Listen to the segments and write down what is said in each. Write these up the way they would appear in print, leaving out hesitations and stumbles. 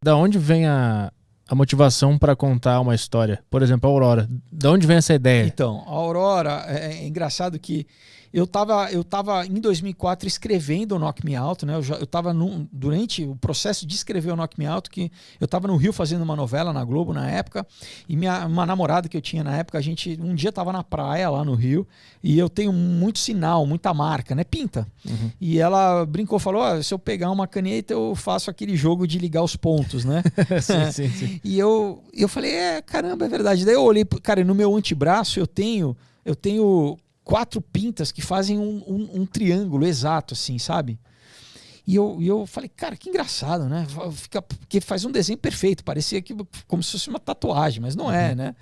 Da onde vem a motivação para contar uma história? Por exemplo, a Aurora. Da onde vem essa ideia? Então, a Aurora, é engraçado que eu tava em 2004 escrevendo o Knock Me Out, né? Eu tava durante o processo de escrever o Knock Me Out, que eu tava no Rio fazendo uma novela na Globo na época, e uma namorada que eu tinha na época, a gente um dia tava na praia lá no Rio, e eu tenho muito sinal, muita marca, né? Pinta. Uhum. E ela brincou, falou, se eu pegar uma caneta, eu faço aquele jogo de ligar os pontos, né? sim. E eu falei, caramba, é verdade. Daí eu olhei, cara, no meu antebraço eu tenho 4 pintas que fazem um triângulo exato, assim, sabe? E eu falei, cara, que engraçado, né? Porque faz um desenho perfeito, parecia como se fosse uma tatuagem, mas não é, né?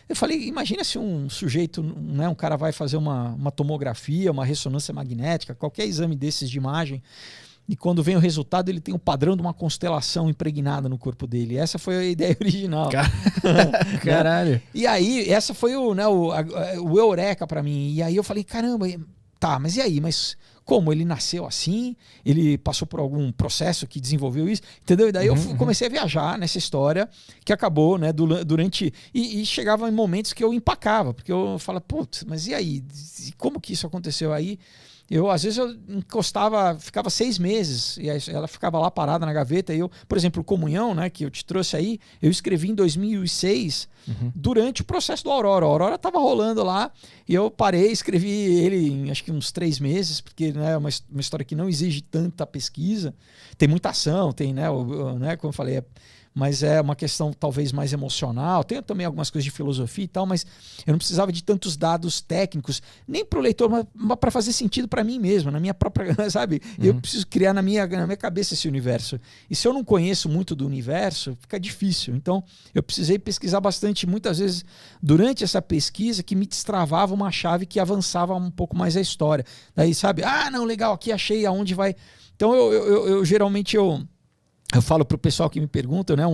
Eu falei, imagina se um sujeito, né, um cara vai fazer uma tomografia, uma ressonância magnética, qualquer exame desses de imagem, e quando vem o resultado, ele tem o padrão de uma constelação impregnada no corpo dele. Essa foi a ideia original. Caralho. E aí, essa foi o eureka pra mim. E aí eu falei, caramba, tá, mas e aí? Mas como? Ele nasceu assim? Ele passou por algum processo que desenvolveu isso? Entendeu? E daí eu comecei a viajar nessa história que acabou, né, durante... E chegava em momentos que eu empacava, porque eu falava, putz, mas e aí? Como que isso aconteceu aí? Às vezes eu encostava, ficava 6 meses e ela ficava lá parada na gaveta. E eu, por exemplo, o Comunhão, né, que eu te trouxe aí, eu escrevi em 2006 durante o processo do Aurora. A Aurora estava rolando lá e eu parei, escrevi ele em acho que uns 3 meses, porque, né, é uma história que não exige tanta pesquisa. Tem muita ação, tem, né, como eu falei, mas é uma questão talvez mais emocional. Tem também algumas coisas de filosofia e tal, mas eu não precisava de tantos dados técnicos, nem para o leitor, mas para fazer sentido para mim mesmo, na minha própria, sabe? Eu preciso criar na minha cabeça esse universo. E se eu não conheço muito do universo, fica difícil. Então, eu precisei pesquisar bastante, muitas vezes, durante essa pesquisa, que me destravava uma chave que avançava um pouco mais a história. Daí, sabe? Não, legal, aqui achei aonde vai... Então, eu geralmente... Eu falo para o pessoal que me pergunta, né,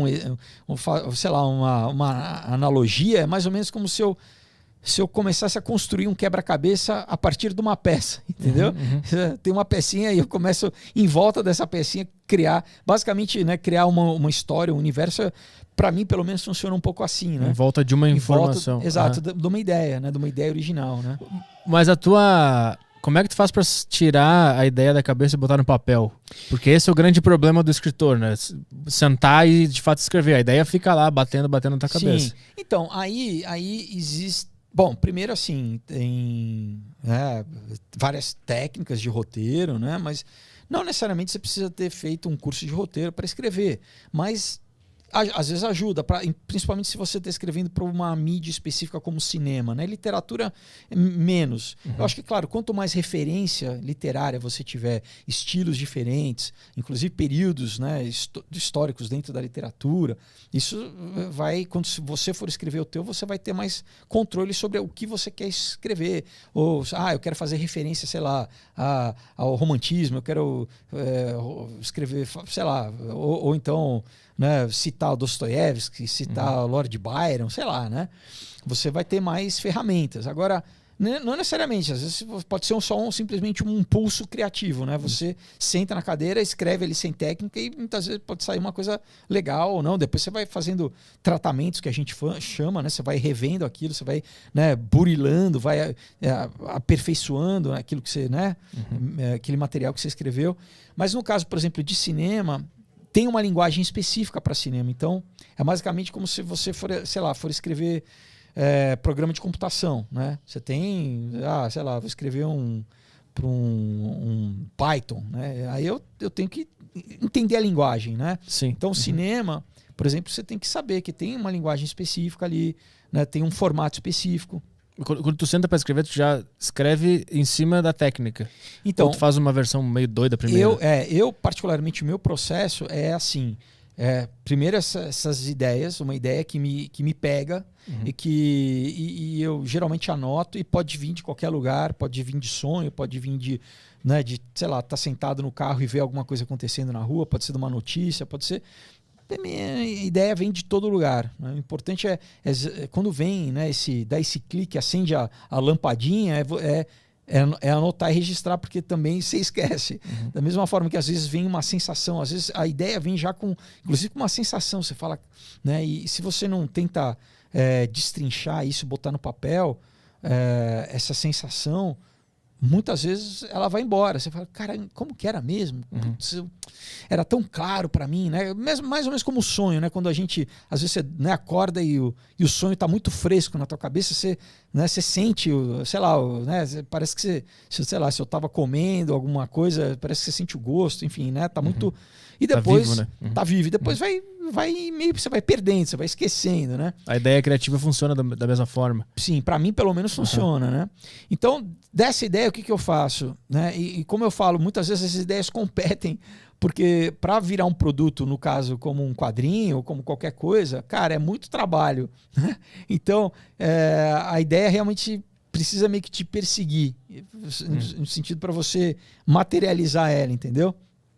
sei lá, uma analogia, é mais ou menos como se eu começasse a construir um quebra-cabeça a partir de uma peça, entendeu? Tem uma pecinha e eu começo, em volta dessa pecinha, criar, basicamente, né, criar uma história, um universo. Para mim, pelo menos, funciona um pouco assim, né? Em volta de uma informação. Exato, de uma ideia, né? De uma ideia original, né? Mas como é que tu faz pra tirar a ideia da cabeça e botar no papel? Porque esse é o grande problema do escritor, né? Sentar e, de fato, escrever. A ideia fica lá, batendo na tua cabeça. Sim. Então, aí existe... Bom, primeiro assim, tem várias técnicas de roteiro, né? Mas não necessariamente você precisa ter feito um curso de roteiro para escrever. Mas... às vezes ajuda, principalmente se você está escrevendo para uma mídia específica como cinema, né? Literatura, menos. Eu acho que, claro, quanto mais referência literária você tiver, estilos diferentes, inclusive períodos, né, históricos dentro da literatura, isso vai, quando você for escrever o teu, você vai ter mais controle sobre o que você quer escrever. Ou, eu quero fazer referência, sei lá, ao romantismo, eu quero escrever, sei lá, ou então... né, citar o Dostoiévski, citar o Lord Byron, sei lá, né? Você vai ter mais ferramentas. Agora, não necessariamente, às vezes pode ser simplesmente um impulso criativo, né? Você senta na cadeira, escreve ali sem técnica e muitas vezes pode sair uma coisa legal ou não. Depois você vai fazendo tratamentos que a gente chama, né? Você vai revendo aquilo, você vai, né, burilando, vai aperfeiçoando aquilo que você, né? Aquele material que você escreveu. Mas no caso, por exemplo, de cinema, tem uma linguagem específica para cinema. Então, é basicamente como se você for escrever programa de computação, né? Você tem, sei lá, vou escrever um Python, né? Aí eu tenho que entender a linguagem, né? Sim. Então, cinema, por exemplo, você tem que saber que tem uma linguagem específica ali, né? Tem um formato específico. Quando tu senta para escrever, tu já escreve em cima da técnica. Então, ou tu faz uma versão meio doida primeiro? Eu particularmente, o meu processo é assim. Primeiro essas ideias, uma ideia que me pega e eu geralmente anoto, e pode vir de qualquer lugar, pode vir de sonho, pode vir de sei lá, tá sentado no carro e ver alguma coisa acontecendo na rua, pode ser de uma notícia, pode ser... A minha ideia vem de todo lugar, né? O importante é quando vem, né, dá esse clique, acende a lampadinha, é anotar e registrar, porque também você esquece. Da mesma forma que às vezes vem uma sensação, às vezes a ideia vem já inclusive com uma sensação, você fala, né? E se você não tenta destrinchar isso, botar no papel, essa sensação, muitas vezes ela vai embora. Você fala, cara, como que era mesmo? Putz, era tão claro para mim, né? Mais ou menos como o sonho, né? Quando a gente, às vezes, você, né, acorda e o sonho está muito fresco na tua cabeça, você, né, você sente, sei lá, né, parece que você, sei lá, se eu estava comendo alguma coisa, parece que você sente o gosto, enfim, né? Tá muito... E depois tá vivo, né? Tá vivo. E depois vai meio que você vai perdendo, você vai esquecendo, né? A ideia criativa funciona da mesma forma. Sim, para mim pelo menos funciona, né? Então, dessa ideia, o que eu faço? Né? E como eu falo, muitas vezes essas ideias competem, porque para virar um produto, no caso, como um quadrinho ou como qualquer coisa, cara, é muito trabalho. Né? Então, a ideia realmente precisa meio que te perseguir, no sentido para você materializar ela, entendeu?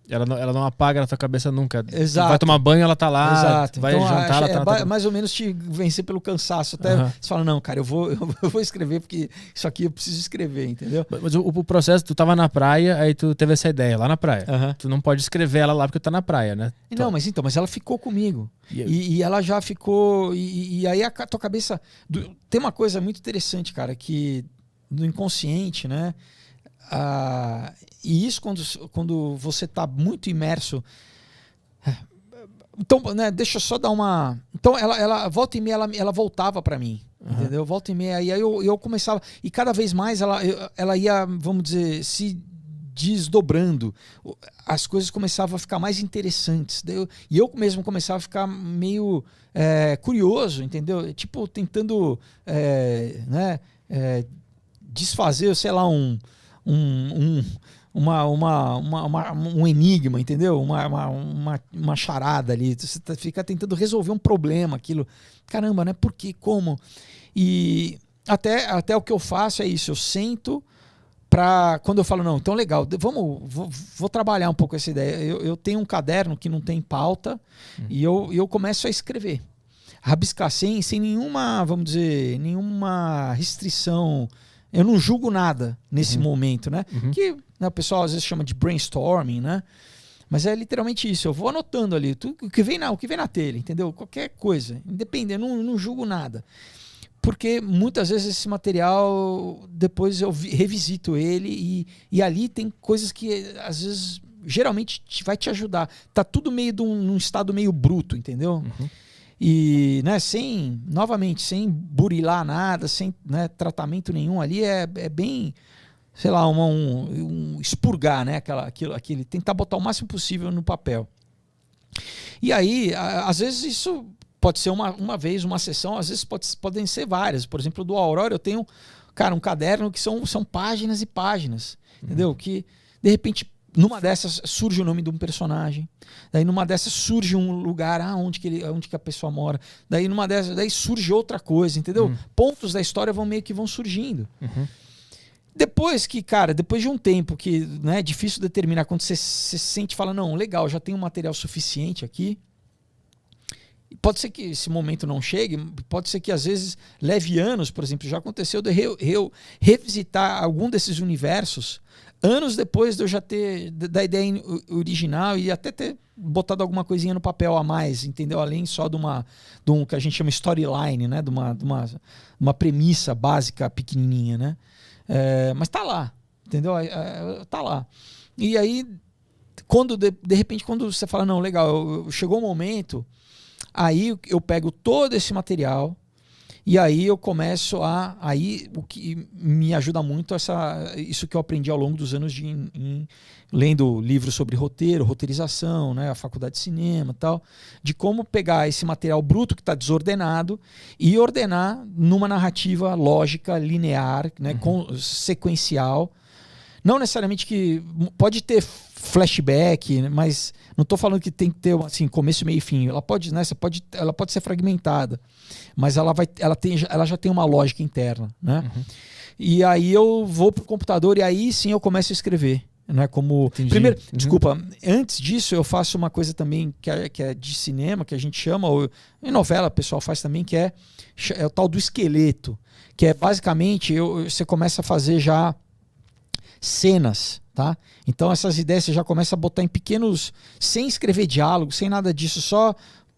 Ela não apaga na tua cabeça nunca. Exato. Vai tomar banho, ela tá lá. Exato. Vai então, jantar, ela tá... mais ou menos te vencer pelo cansaço. Até você fala, não, cara, eu vou escrever, porque isso aqui eu preciso escrever, entendeu? Mas o processo, tu tava na praia, aí tu teve essa ideia lá na praia. Tu não pode escrever ela lá porque tu tá na praia, né? Não, mas ela ficou comigo. E ela já ficou... E aí a tua cabeça... Tem uma coisa muito interessante, cara, que no inconsciente, né? E isso quando você está muito imerso. Então, né, deixa eu só dar uma... Então, ela volta e meia, ela voltava para mim, entendeu? Volta e meia, e aí eu começava... E cada vez mais ela ia, vamos dizer, se desdobrando. As coisas começavam a ficar mais interessantes. E eu mesmo começava a ficar meio curioso, entendeu? Tipo, tentando né, desfazer, sei lá, um enigma, entendeu? Uma charada ali. Você fica tentando resolver um problema, aquilo. Caramba, né? Por quê? Como? E até o que eu faço é isso. Eu sento para... Quando eu falo, não, então legal, vou trabalhar um pouco essa ideia. Eu tenho um caderno que não tem pauta e eu começo a escrever. Rabiscar sem nenhuma, vamos dizer, nenhuma restrição. Eu não julgo nada nesse momento, né? Que, né, o pessoal às vezes chama de brainstorming, né? Mas é literalmente isso. Eu vou anotando ali o que vem na telha, entendeu? Qualquer coisa, independente, eu não julgo nada. Porque muitas vezes esse material, depois eu revisito ele e ali tem coisas que às vezes, geralmente vai te ajudar. Tá tudo meio num estado meio bruto, entendeu? E, né, sem burilar nada, sem, né, tratamento nenhum ali, é bem, sei lá, um expurgar, né, aquele, tentar botar o máximo possível no papel. E aí, às vezes isso pode ser uma vez, uma sessão, às vezes podem ser várias. Por exemplo, do Aurora eu tenho, cara, um caderno que são páginas e páginas, entendeu? Que, de repente, numa dessas surge o nome de um personagem. Daí numa dessas surge um lugar onde que a pessoa mora. Daí numa dessas surge outra coisa, entendeu? Pontos da história meio que vão surgindo. Depois de um tempo que, né, é difícil determinar, quando você se sente e fala, não, legal, já tenho um material suficiente aqui. Pode ser que esse momento não chegue, pode ser que às vezes leve anos, por exemplo, já aconteceu de eu revisitar algum desses universos anos depois de eu já ter da ideia original e até ter botado alguma coisinha no papel a mais, entendeu? Além só de um que a gente chama storyline, né? De uma premissa básica pequenininha, né? Mas tá lá, entendeu? Tá lá. E aí, de repente, quando você fala, não, legal, chegou o momento, aí eu pego todo esse material e aí eu começo aí o que me ajuda muito isso que eu aprendi ao longo dos anos lendo livros sobre roteirização, né, a faculdade de cinema e tal, de como pegar esse material bruto que está desordenado e ordenar numa narrativa lógica, linear, né, sequencial. Não necessariamente que pode ter flashback, mas não estou falando que tem que ter assim, começo, meio e fim. Ela pode, né, ela pode ser fragmentada, mas ela já tem uma lógica interna, né? E aí eu vou pro computador e aí sim eu começo a escrever, né? Como primeiro, desculpa, antes disso eu faço uma coisa também que é de cinema, que a gente chama, ou em novela o pessoal faz também, que é o tal do esqueleto, que é basicamente você começa a fazer já cenas, tá? Então essas ideias você já começa a botar em pequenos, sem escrever diálogo, sem nada disso, só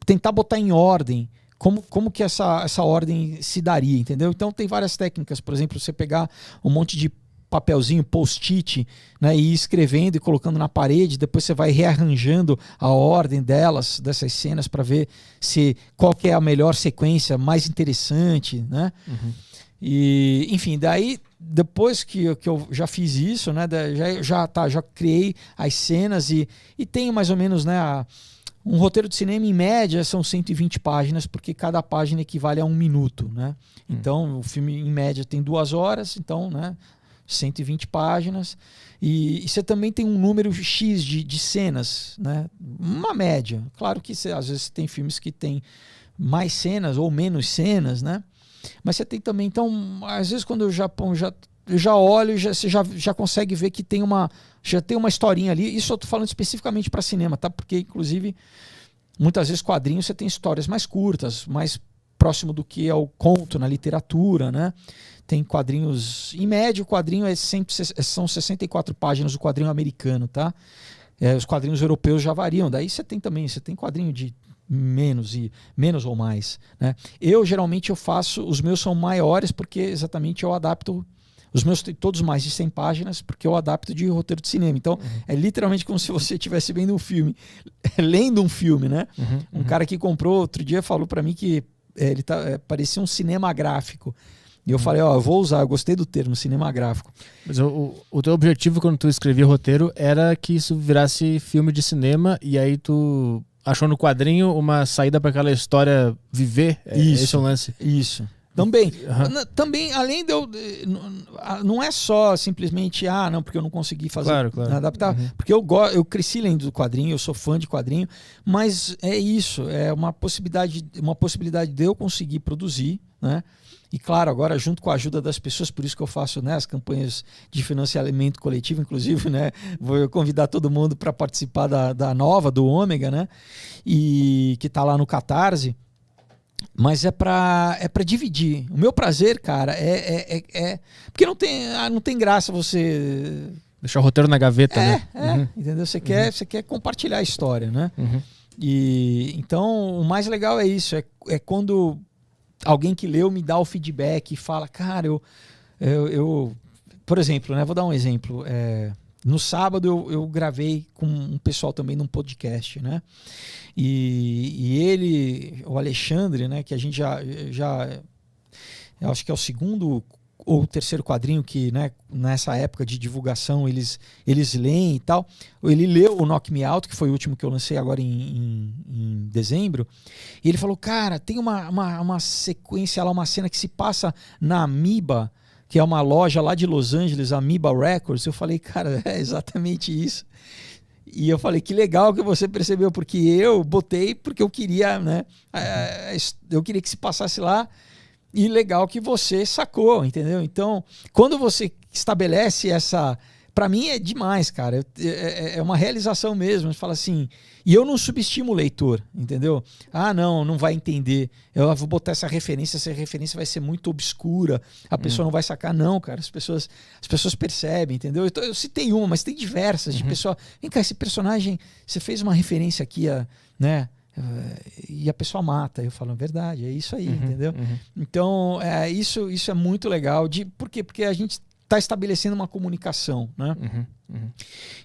tentar botar em ordem. Como que essa ordem se daria, entendeu? Então tem várias técnicas, por exemplo, você pegar um monte de papelzinho, post-it, né, e ir escrevendo e colocando na parede, depois você vai rearranjando a ordem dessas cenas para ver qual que é a melhor sequência, mais interessante, né? E, enfim, daí depois que eu já fiz isso, né, já criei as cenas e tenho mais ou menos, né, um roteiro de cinema, em média, são 120 páginas, porque cada página equivale a 1 minuto, né? Então, o filme, em média, tem 2 horas, então, né, 120 páginas. E você também tem um número X de cenas, né? Uma média. Claro que às vezes tem filmes que tem mais cenas ou menos cenas, né? Mas você tem também... Então, às vezes, quando eu já olho, você já consegue ver que já tem uma historinha ali. Isso eu tô falando especificamente para cinema, tá? Porque, inclusive, muitas vezes quadrinhos você tem histórias mais curtas, mais próximo do que é o conto na literatura, né? Tem quadrinhos... Em média, o quadrinho são 64 páginas, o quadrinho americano, tá? Os quadrinhos europeus já variam. Daí você tem quadrinho de menos ou mais, né? Geralmente os meus são maiores porque exatamente eu adapto. Os meus têm todos mais de 100 páginas porque eu adapto de roteiro de cinema. Então, é literalmente como se você estivesse vendo um filme, lendo um filme, né? Um cara que comprou outro dia falou para mim que parecia um cinema gráfico. E eu falei, eu vou usar, eu gostei do termo, cinema gráfico. Mas o teu objetivo quando tu escrevia roteiro era que isso virasse filme de cinema e aí tu achou no quadrinho uma saída para aquela história viver? Esse é o lance? Isso. Também, além de eu... Não é só simplesmente, não, porque eu não consegui fazer, adaptar. Porque eu cresci lendo do quadrinho, eu sou fã de quadrinho, mas é isso, é uma possibilidade de eu conseguir produzir, né? E claro, agora junto com a ajuda das pessoas, por isso que eu faço, né, as campanhas de financiamento coletivo, inclusive, né, vou convidar todo mundo para participar da nova, do Ômega, né, e que está lá no Catarse. Mas é pra dividir. O meu prazer, cara, porque não tem graça você deixar o roteiro na gaveta, né? Entendeu? Você quer compartilhar a história, né? E então o mais legal é isso, é quando alguém que leu me dá o feedback e fala, cara, eu por exemplo, né? Vou dar um exemplo. No sábado eu gravei com um pessoal também num podcast, né? E ele, o Alexandre, né? Que a gente já eu acho que é o segundo ou o terceiro quadrinho que, né, nessa época de divulgação eles leem e tal. Ele leu o Knock Me Out, que foi o último que eu lancei agora em dezembro, e ele falou, cara, tem uma sequência lá, uma cena que se passa na Amoeba, que é uma loja lá de Los Angeles, Amoeba Records. Eu falei, cara, é exatamente isso. E eu falei, que legal que você percebeu, porque eu botei porque eu queria, né? Eu queria que se passasse lá. E legal que você sacou, entendeu? Então, quando você estabelece essa... Pra mim é demais, cara. É uma realização mesmo. Você fala assim... E eu não subestimo o leitor, entendeu? Não vai entender. Eu vou botar essa referência vai ser muito obscura. A pessoa não vai sacar. Não, cara. As pessoas percebem, entendeu? Então, eu citei uma, mas tem diversas de pessoa... Vem cá, esse personagem... Você fez uma referência aqui, né? E a pessoa mata. Eu falo, verdade, é isso aí, entendeu? Então, isso é muito legal. Por quê? Porque a gente está estabelecendo uma comunicação, né?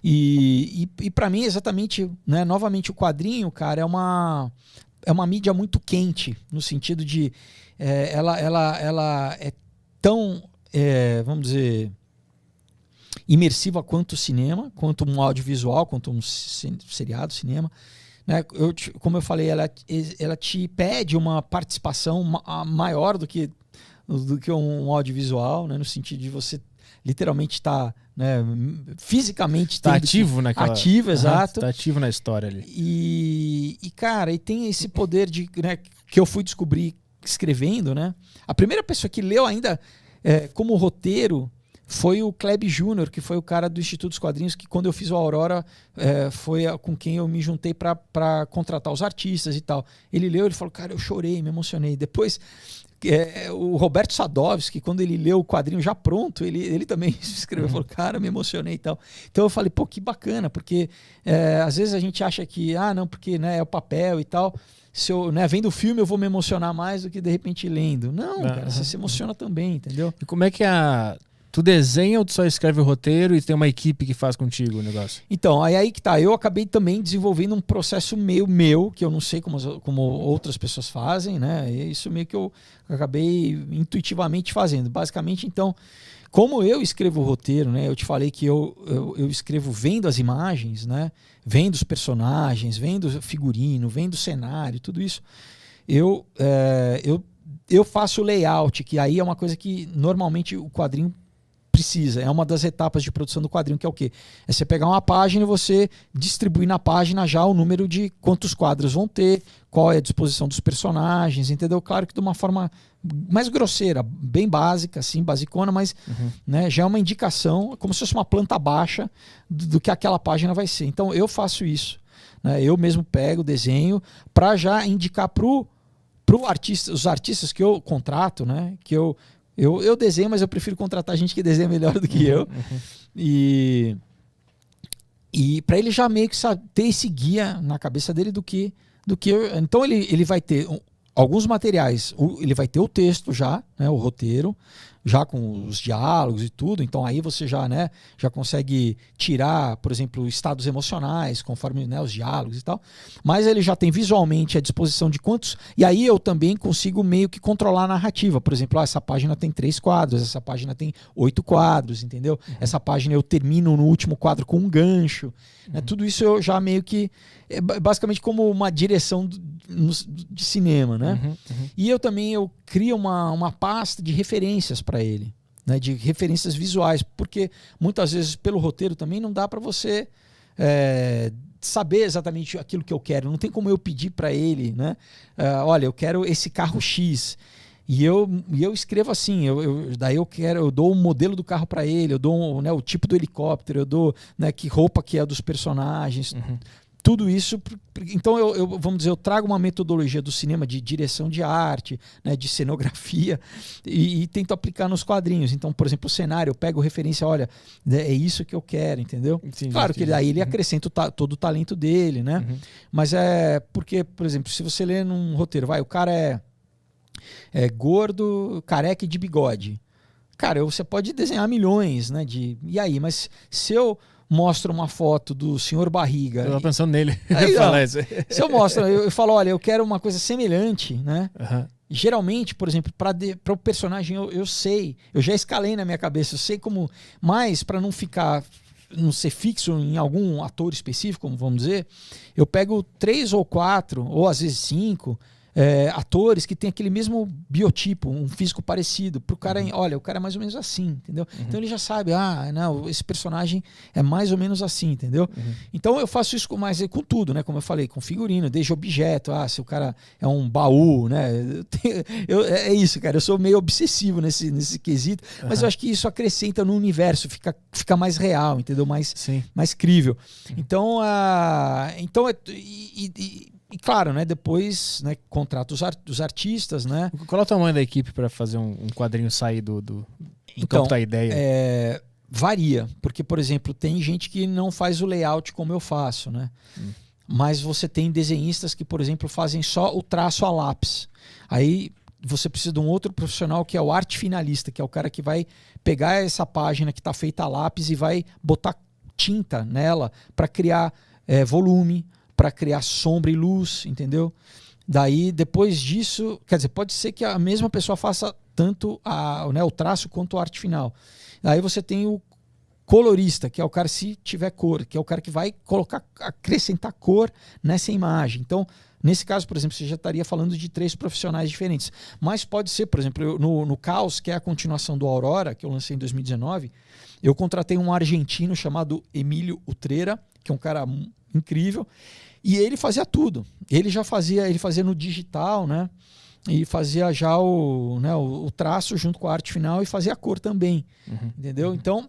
E para mim, exatamente, né, novamente, o quadrinho, cara, é uma mídia muito quente, no sentido de ela é tão, vamos dizer, imersiva quanto o cinema, quanto um audiovisual, quanto um seriado, cinema. Né? Como eu falei, ela te pede uma participação maior do que um audiovisual, né? No sentido de você literalmente estar, né, fisicamente está ativo naquela... Ativo, exato. Está ativo na história ali. E cara, e tem esse poder né, que eu fui descobrir escrevendo, né? A primeira pessoa que leu ainda como roteiro foi o Kleb Júnior, que foi o cara do Instituto dos Quadrinhos, que quando eu fiz o Aurora foi com quem eu me juntei para contratar os artistas e tal. Ele leu, ele falou, cara, eu chorei, me emocionei. Depois, O Roberto Sadovski, quando ele leu o quadrinho já pronto, ele também escreveu, falou, cara, me emocionei e tal. Então eu falei, pô, que bacana, porque às vezes a gente acha que, não, porque né, é o papel e tal, se eu vendo o filme eu vou me emocionar mais do que de repente lendo. Não, cara, você se emociona também, entendeu? E como é que tu desenha ou tu só escreve o roteiro e tem uma equipe que faz contigo o negócio? Então, aí que tá. Eu acabei também desenvolvendo um processo meio meu, que eu não sei como outras pessoas fazem, né? E isso meio que eu acabei intuitivamente fazendo. Basicamente, então, como eu escrevo o roteiro, né? Eu te falei que eu escrevo vendo as imagens, né? Vendo os personagens, vendo o figurino, vendo o cenário, tudo isso. Eu faço o layout, que aí é uma coisa que normalmente o quadrinho precisa. É uma das etapas de produção do quadrinho, que é o quê? É você pegar uma página e você distribuir na página já o número de quantos quadros vão ter, qual é a disposição dos personagens, entendeu? Claro que de uma forma mais grosseira, bem básica, assim, basicona, mas né, já é uma indicação, como se fosse uma planta baixa do que aquela página vai ser. Então eu faço isso. Né? Eu mesmo pego, desenho, para já indicar pro artista, os artistas que eu contrato, né? Que eu desenho, mas eu prefiro contratar gente que desenha melhor do que eu. E para ele já meio que ter esse guia na cabeça dele do que eu. Então ele vai ter alguns materiais. Ele vai ter o texto já, né, o roteiro, já com os diálogos e tudo. Então aí você já consegue tirar, por exemplo, estados emocionais conforme, né, os diálogos e tal. Mas ele já tem visualmente a disposição de quantos. E aí eu também consigo meio que controlar a narrativa. Por exemplo, essa página tem 3 quadros, essa página tem 8 quadros, entendeu? Essa página eu termino no último quadro com um gancho. Né? Tudo isso eu já meio que é basicamente como uma direção de cinema, né? E eu crio uma pasta de referências para ele, né? De referências visuais, porque muitas vezes pelo roteiro também não dá para você saber exatamente aquilo que eu quero. Não tem como eu pedir para ele, né? Olha, eu quero esse carro X. E eu escrevo assim, daí eu dou o modelo do carro para ele, eu dou né, o tipo do helicóptero, eu dou, né, que roupa que é dos personagens, tudo isso. Então vamos dizer, eu trago uma metodologia do cinema de direção de arte, né, de cenografia e tento aplicar nos quadrinhos. Então, por exemplo, o cenário, eu pego referência, olha, é isso que eu quero, entendeu? Entendi, claro que daí ele acrescenta todo o talento dele, né? Mas é porque, por exemplo, se você lê num roteiro, o cara é gordo, careca e de bigode. Cara, você pode desenhar milhões, né? E aí, mas se eu mostro uma foto do senhor Barriga... Eu tava pensando nele. Aí, se eu mostro, eu falo, olha, eu quero uma coisa semelhante, né? Geralmente, por exemplo, para o personagem eu sei, eu já escalei na minha cabeça, eu sei como... Mas para não ser fixo em algum ator específico, como vamos dizer, eu pego 3 ou 4, ou às vezes 5... atores que têm aquele mesmo biotipo, um físico parecido, pro cara, olha, o cara é mais ou menos assim, entendeu? Então ele já sabe, não, esse personagem é mais ou menos assim, entendeu? Então eu faço isso com tudo, né? Como eu falei, com figurino, desde objeto, se o cara é um baú, né? É isso, cara, eu sou meio obsessivo nesse quesito, mas eu acho que isso acrescenta no universo, fica mais real, entendeu? Mais crível. Então, e claro, né, depois, né, contrata os artistas, né? Qual é o tamanho da equipe para fazer um quadrinho sair do campo da ideia? Varia, porque, por exemplo, tem gente que não faz o layout como eu faço, né? Mas você tem desenhistas que, por exemplo, fazem só o traço a lápis. Aí você precisa de um outro profissional que é o arte finalista, que é o cara que vai pegar essa página que está feita a lápis e vai botar tinta nela para criar volume, para criar sombra e luz, entendeu? Daí, depois disso, quer dizer, pode ser que a mesma pessoa faça tanto o traço quanto a arte final. Daí você tem o colorista, que é o cara, se tiver cor, que é o cara que vai acrescentar cor nessa imagem. Então, nesse caso, por exemplo, você já estaria falando de 3 profissionais diferentes. Mas pode ser, por exemplo, no Caos, que é a continuação do Aurora, que eu lancei em 2019, eu contratei um argentino chamado Emílio Utrera, que é um cara incrível. E ele fazia tudo. Ele fazia no digital, né? E fazia já o traço junto com a arte final e fazia a cor também. Entendeu? Então,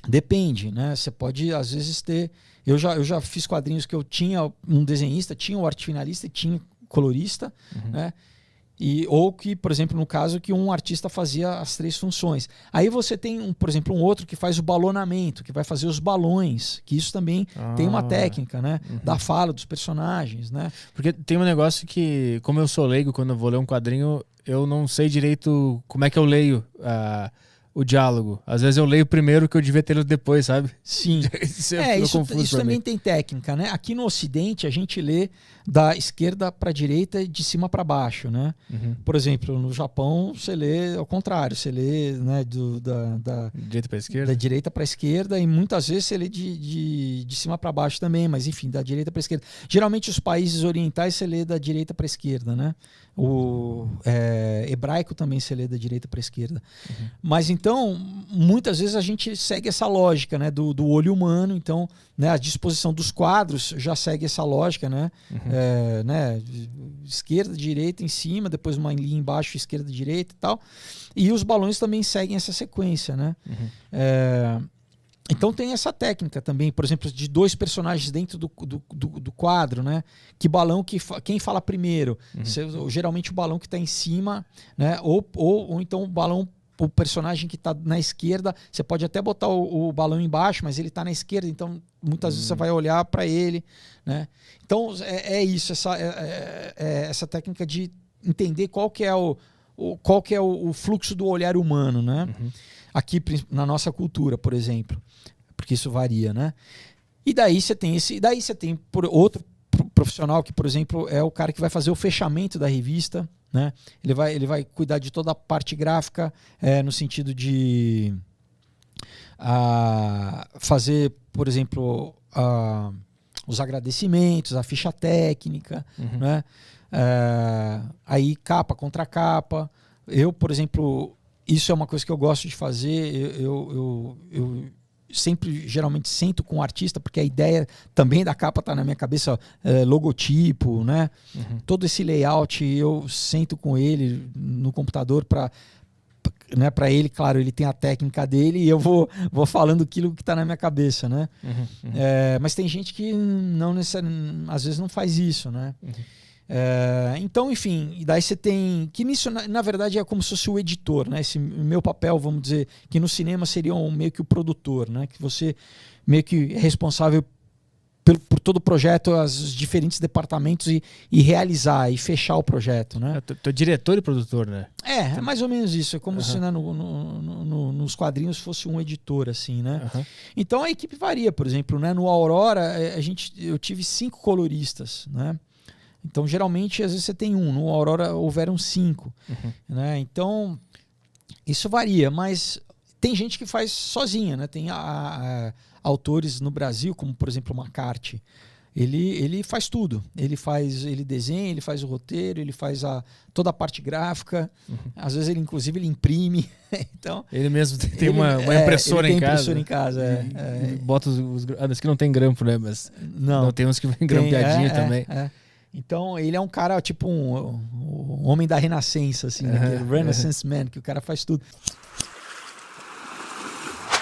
depende, né? Você pode, às vezes, ter... Eu já fiz quadrinhos que eu tinha um desenhista, tinha o arte finalista e tinha colorista, né? Ou que, por exemplo, no caso que um artista fazia as 3 funções. Aí você tem, por exemplo, um outro que faz o balonamento, que vai fazer os balões, que isso também tem uma técnica, né? Da fala dos personagens, né? Porque tem um negócio que, como eu sou leigo, quando eu vou ler um quadrinho, eu não sei direito como é que eu leio o diálogo. Às vezes eu leio primeiro que eu devia ter lido depois, sabe? Sim. Isso também tem técnica, né? Aqui no Ocidente a gente lê da esquerda para a direita e de cima para baixo, né? Por exemplo, no Japão você lê ao contrário, você lê, né, da direita para esquerda. Da direita para esquerda, e muitas vezes você lê de cima para baixo também, mas enfim, da direita para esquerda. Geralmente os países orientais você lê da direita para esquerda, né? O hebraico também se lê da direita para a esquerda. Mas então, muitas vezes a gente segue essa lógica, né, do olho humano. Então, né, a disposição dos quadros já segue essa lógica, né? Né, esquerda, direita, em cima, depois uma linha embaixo, esquerda, direita e tal. E os balões também seguem essa sequência, né? Então tem essa técnica também, por exemplo, de 2 personagens dentro do quadro, né? Que balão quem fala primeiro? Geralmente o balão que está em cima, né? Ou então o personagem que está na esquerda, você pode até botar o balão embaixo, mas ele está na esquerda, então muitas vezes você vai olhar para ele, né? Então isso, essa técnica de entender qual que é o fluxo do olhar humano, né? Aqui na nossa cultura, por exemplo, porque isso varia, né? E daí você tem outro profissional que, por exemplo, é o cara que vai fazer o fechamento da revista, né? Ele vai cuidar de toda a parte gráfica, no sentido de fazer, por exemplo, os agradecimentos, a ficha técnica, né? Aí capa contra capa. Eu, por exemplo, isso é uma coisa que eu gosto de fazer. Eu sempre, geralmente, sento com o artista, porque a ideia também da capa está na minha cabeça, logotipo, né? Todo esse layout, eu sento com ele no computador para ele, claro, ele tem a técnica dele e eu vou falando aquilo que está na minha cabeça, né? Mas tem gente que não necessariamente, às vezes não faz isso, né? Então, enfim, e daí você tem que nisso, na verdade, é como se fosse o editor, né? Esse meu papel, vamos dizer, que no cinema seria meio que o produtor, né? Que você meio que é responsável por todo o projeto, os diferentes departamentos e realizar e fechar o projeto, né? Tu é diretor e produtor, né? É mais ou menos isso. É como se, né, nos quadrinhos fosse um editor, assim, né? Então a equipe varia, por exemplo, né? No Aurora, eu tive 5 coloristas, né? Então, geralmente, às vezes você tem um. No Aurora houveram 5. Né? Então, isso varia. Mas tem gente que faz sozinha, né? Tem autores no Brasil, como, por exemplo, o McCarthy. Ele faz tudo. Ele desenha, ele faz o roteiro, ele faz toda a parte gráfica. Às vezes, inclusive, ele imprime. Então, ele mesmo tem uma impressora em casa. Impressora em casa, e bota os que não tem grampo, né? Mas não tem uns que vem grampeadinho também. Então, ele é um cara, tipo um homem da Renascença, assim, né? Renaissance Man, que o cara faz tudo.